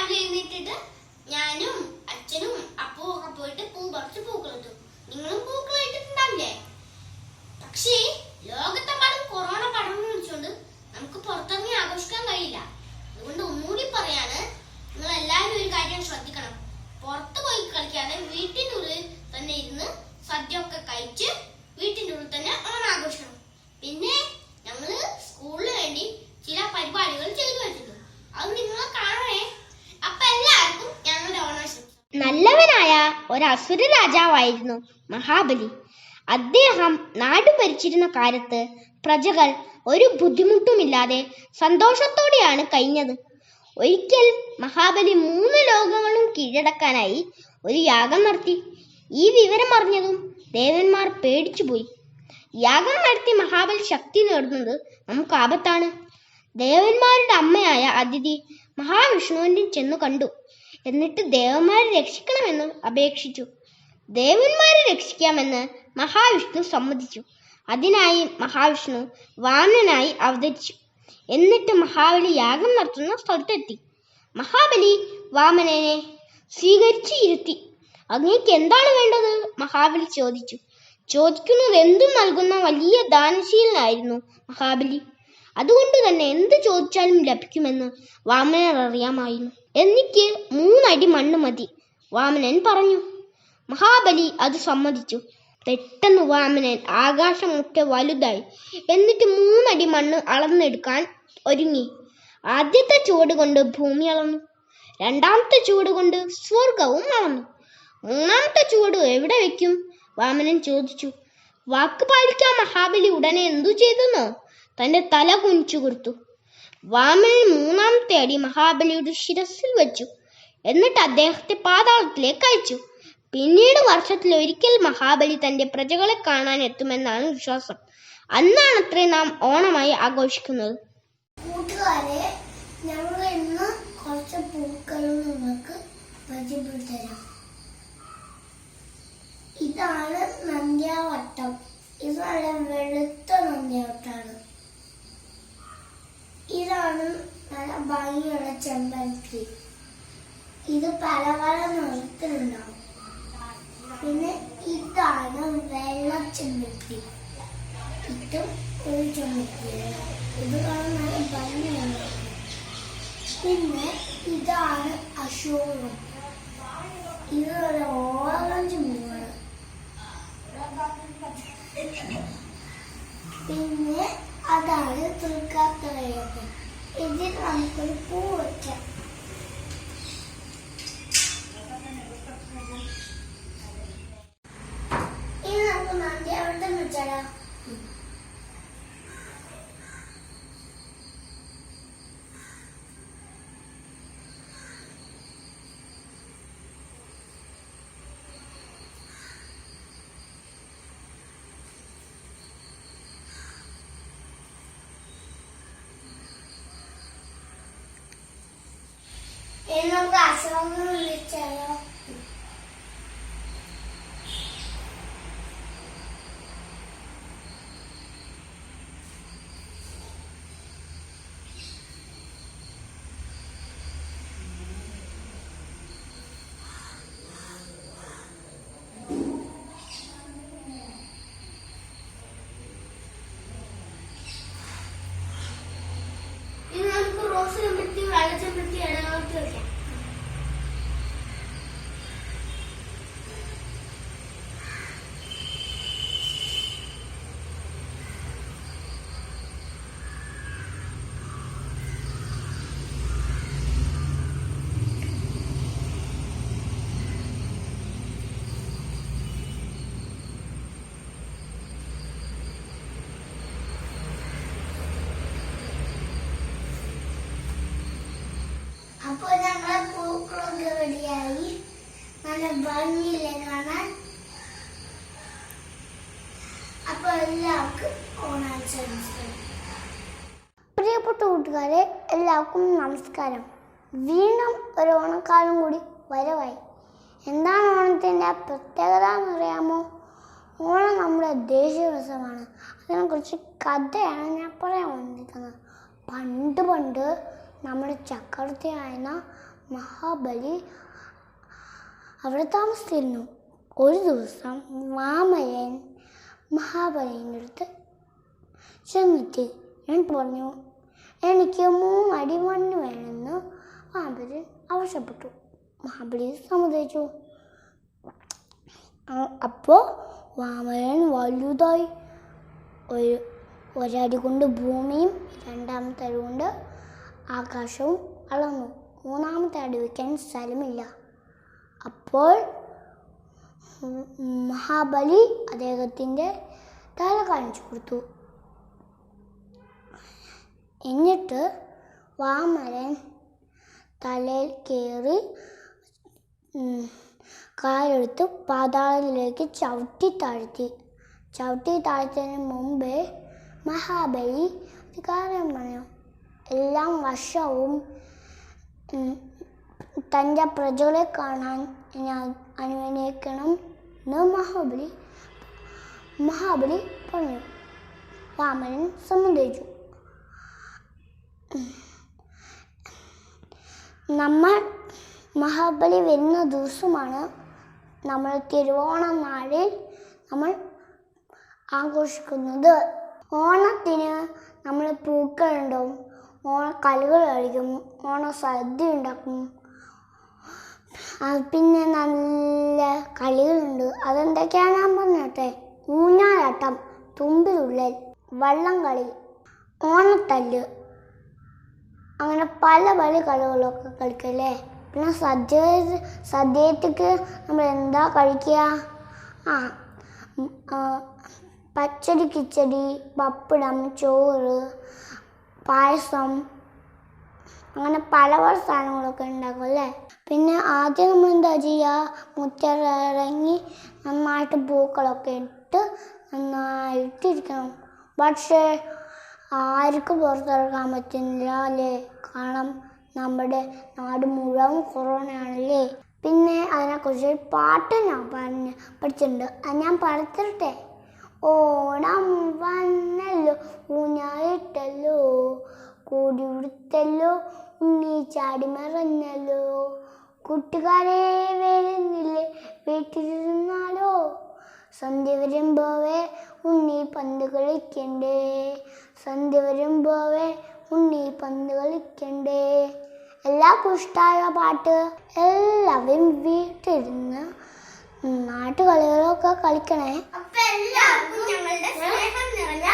രാവിലെ എഴുന്നേറ്റിട്ട് ഞാനും അച്ഛനും അപ്പവും ഒക്കെ പോയിട്ട് കുറച്ച് പൂക്കളിട്ടു. നിങ്ങളും പൂക്കളിട്ടിട്ടുണ്ടാവില്ലേ? പക്ഷേ ലോകത്തെമ്പാടും കൊറോണ പടർന്നു പിടിച്ചുകൊണ്ട് നമുക്ക് പുറത്തിറങ്ങി ആഘോഷിക്കാൻ കഴിയില്ല. അതുകൊണ്ട് ഒന്നുകൂടി പറയാണ്, നിങ്ങൾ എല്ലാവരും ഒരു കാര്യം ശ്രദ്ധിക്കണം. പുറത്തു പോയി കളിക്കാതെ വീട്ടിൻ്റെ ഉള്ളിൽ തന്നെ ഇരുന്ന് സദ്യ ഒക്കെ കഴിച്ച് വീട്ടിൻ്റെ ഉള്ളിൽ തന്നെ ഓണം ആഘോഷിക്കണം. പിന്നെ ഞങ്ങൾ സ്കൂളിന് വേണ്ടി ചില പരിപാടികൾ ചെയ്തു വെച്ചിട്ടുണ്ട്. അത് നിങ്ങൾ കാണണേ. അപ്പൊ എല്ലാവർക്കും ഞങ്ങളുടെ ഓണാശംസ. നല്ലവനായ ഒരു അസുര രാജാവായിരുന്നു മഹാബലി. അദ്ദേഹം നാട് ഭരിച്ചിരുന്ന കാലത്ത് പ്രജകൾ ഒരു ബുദ്ധിമുട്ടുമില്ലാതെ സന്തോഷത്തോടെയാണ് കഴിഞ്ഞത്. ഒരിക്കൽ മഹാബലി 3 ലോകങ്ങളും കീഴടക്കാനായി ഒരു യാഗം നടത്തി. ഈ വിവരം അറിഞ്ഞതും ദേവന്മാർ പേടിച്ചുപോയി. യാഗം നടത്തി മഹാബലി ശക്തി നേടുന്നത് നമുക്ക് ആപത്താണ്. ദേവന്മാരുടെ അമ്മയായ അതിഥി മഹാവിഷ്ണുവിനെ ചെന്നു കണ്ടു. എന്നിട്ട് ദേവന്മാരെ രക്ഷിക്കണമെന്ന് അപേക്ഷിച്ചു. ദേവന്മാരെ രക്ഷിക്കാമെന്ന് മഹാവിഷ്ണു സമ്മതിച്ചു. അതിനായി മഹാവിഷ്ണു വാമനനായി അവതരിച്ചു. എന്നിട്ട് മഹാബലി യാഗം നടത്തുന്ന സ്ഥലത്തെത്തി. മഹാബലി വാമനനെ സ്വീകരിച്ച് ഇരുത്തി. അങ്ങേക്ക് എന്താണ് വേണ്ടത്? മഹാബലി ചോദിച്ചു. ചോദിക്കുന്നത് എന്തും നൽകുന്ന വലിയ ദാനശീലനായിരുന്നു മഹാബലി. അതുകൊണ്ട് തന്നെ എന്ത് ചോദിച്ചാലും ലഭിക്കുമെന്ന് വാമനൻ അറിയാമായിരുന്നു. എനിക്ക് 3 അടി മണ്ണ് മതി, വാമനൻ പറഞ്ഞു. മഹാബലി അത് സമ്മതിച്ചു. പെട്ടെന്ന് വാമനൻ ആകാശം മുട്ടെ വലുതായി. എന്നിട്ട് 3 അടി മണ്ണ് അളന്നെടുക്കാൻ ഒരുങ്ങി. ആദ്യത്തെ ചുവട് കൊണ്ട് ഭൂമി അളന്നു. രണ്ടാമത്തെ ചുവട് കൊണ്ട് സ്വർഗവും അളന്നു. 3ാമത്തെ ചുവട് എവിടെ വെക്കും? വാമനൻ ചോദിച്ചു. വാക്ക് പാലിക്കാൻ മഹാബലി ഉടനെ എന്തു ചെയ്തെന്നോ? തന്റെ തല കുനിച്ചു കൊടുത്തു. വാമനൻ 3ാമത്തെ അടി മഹാബലിയുടെ ശിരസിൽ വെച്ചു. എന്നിട്ട് അദ്ദേഹത്തെ പാതാളത്തിലേക്ക് അയച്ചു. പിന്നീട് വർഷത്തിലൊരിക്കൽ മഹാബലി തന്റെ പ്രജകളെ കാണാൻ എത്തുമെന്നാണ് വിശ്വാസം. അന്നാണത്രേ നാം ഓണമായി ആഘോഷിക്കുന്നത്. കൂട്ടുകാരെ, ഞങ്ങൾ ഇന്ന് കുറച്ച് പൂക്കളും നിങ്ങൾക്ക് പരിചയപ്പെടുത്തരാം. ഇതാണ് നന്ദ്യാവട്ടം. ഇത് നല്ല വെളുത്ത നന്ദ്യാവട്ടാണ്. ഇതാണ് നല്ല ഭംഗിയുള്ള ചെമ്പരത്തി. ഇത് പല പല നിറത്തിലുണ്ടാവും. പിന്നെ ഇതാണ് വെള്ള ചെമ്പരത്തി. ഇതും ഒരു ചെമ്പരത്തിയാണ്. ഇത് കാണാൻ നല്ല ഭംഗിയാണ്. പിന്നെ ഇതാണ് അശോകം. ഇത് ഒരു ഓറഞ്ച് പൂവാണ്. പിന്നെ അതാണ് തൃക്കാക്കരയപ്പൻ. ഇതിൽ നമുക്കൊരു പൂ വയ്ക്കാം. ഇനി നമുക്ക് നന്ദ്യാവട്ടം വെച്ചാലോ? ഇനി നമുക്ക് അശോകം വിളിച്ചാലോ? ഇനി നമുക്ക് റോസ് ചെമ്പരത്തി, വെള്ള ചെമ്പരത്തി ഇടകളൊക്കെ വെക്കാം. അപ്പോൾ ഞങ്ങളെ പൂക്കളൊക്കെ റെഡിയായി. നല്ല ഭംഗിയില്ലേ കാണാൻ? അപ്പോൾ എല്ലാവർക്കും ഓണാശംസകൾ. പ്രിയപ്പെട്ട കൂട്ടുകാരെ, എല്ലാവർക്കും നമസ്കാരം. വീണ്ടും ഒരു ഓണക്കാലം കൂടി വരവായി. എന്താണ് ഓണത്തിൻ്റെ പ്രത്യേകത എന്നറിയാമോ? ഓണം നമ്മുടെ ദേശീയോത്സവമാണ്. അതിനെക്കുറിച്ച് കഥയാണ് ഞാൻ പറയാൻ വന്നിരിക്കുന്നത്. പണ്ട് നമ്മുടെ ചക്രവർത്തിയായിരുന്ന മഹാബലി അവിടെ താമസിച്ചിരുന്നു. ഒരു ദിവസം വാമനൻ മഹാബലിൻ്റെ അടുത്ത് ചെന്നെത്തി. എന്നിട്ട് പറഞ്ഞു, എനിക്ക് 3 അടി മണ്ണ് വേണമെന്ന് വാമനൻ ആവശ്യപ്പെട്ടു. മഹാബലി സമ്മതിച്ചു. അപ്പോൾ വാമനൻ വലുതായി ഒരടി കൊണ്ട് ഭൂമിയും 2ാമത്തെ അടി കൊണ്ട് ആകാശവും അളന്നു. 3ാമത്തെ അടി വയ്ക്കാൻ സ്ഥലമില്ല. അപ്പോൾ മഹാബലി അദ്ദേഹത്തിൻ്റെ തല കാണിച്ചു കൊടുത്തു. എന്നിട്ട് വാമനൻ തലയിൽ കയറി കാലെടുത്ത് പാതാളത്തിലേക്ക് ചവിട്ടി താഴ്ത്തിയതിന് മുമ്പേ മഹാബലി ഒരു കാര്യം പറഞ്ഞു. എല്ലാ വർഷവും തൻ്റെ പ്രജകളെ കാണാൻ ഞാൻ അനുവദിക്കണം എന്ന് മഹാബലി പറഞ്ഞു. വാമനൻ സമ്മതിച്ചു. നമ്മൾ മഹാബലി വരുന്ന ദിവസമാണ് നമ്മൾ തിരുവോണം നാളിൽ നമ്മൾ ആഘോഷിക്കുന്നത്. ഓണത്തിന് നമ്മൾ പൂക്കളുണ്ടാവും, ഓണക്കളികൾ കളിക്കും, ഓണസദ്യ ഉണ്ടാക്കും, പിന്നെ നല്ല കളികളുണ്ട്. അതെന്തൊക്കെയാണ് ഞാൻ പറഞ്ഞോട്ടെ. ഊഞ്ഞാലാട്ടം, തുമ്പിതുള്ളൽ, വള്ളംകളി, ഓണത്തല്ല്, അങ്ങനെ പല കളികളൊക്കെ കളിക്കല്ലേ. പിന്നെ സദ്യക്ക് നമ്മൾ എന്താ കഴിക്കുക? പച്ചടി, കിച്ചടി, പപ്പടം, ചോറ്, പായസം, അങ്ങനെ പല സാധനങ്ങളൊക്കെ ഉണ്ടാക്കും അല്ലേ. പിന്നെ ആദ്യം നമ്മൾ എന്താ ചെയ്യുക? മുറ്റത്തിറങ്ങി നന്നായിട്ട് പൂക്കളൊക്കെ ഇട്ട് നന്നായിട്ടിരിക്കണം. പക്ഷേ ആർക്കും പുറത്തിറങ്ങാൻ പറ്റുന്നില്ല അല്ലേ? കാരണം നമ്മുടെ നാട് മുഴുവൻ കൊറോണയാണല്ലേ. പിന്നെ അതിനെക്കുറിച്ച് ഒരു പാട്ട് ഞാൻ പഠിച്ചിട്ടുണ്ട്. അത് ഞാൻ പറഞ്ഞിട്ടെ. ഓണം വന്നല്ലോ, ഊഞ്ഞാലിട്ടല്ലോ, കൂടി ഉടുത്തല്ലോ, ഉണ്ണി ചാടി മറഞ്ഞല്ലോ, കൂട്ടുകാരെ വരുന്നില്ലേ, വീട്ടിലിരുന്നാലോ, സന്ധ്യ വരുമ്പോവേ ഉണ്ണി പന്ത് കളിക്കണ്ടേ, സന്ധ്യ വരുമ്പോവേ ഉണ്ണി പന്ത് കളിക്കണ്ടേ. എല്ലാവർക്കും ഇഷ്ടമായ പാട്ട്. എല്ലാവരും വീട്ടിലിരുന്ന് നാട്ടുകളികളൊക്കെ കളിക്കണേ. അപ്പൊ എല്ലാവർക്കും ഞങ്ങളുടെ സ്നേഹം നിറഞ്ഞ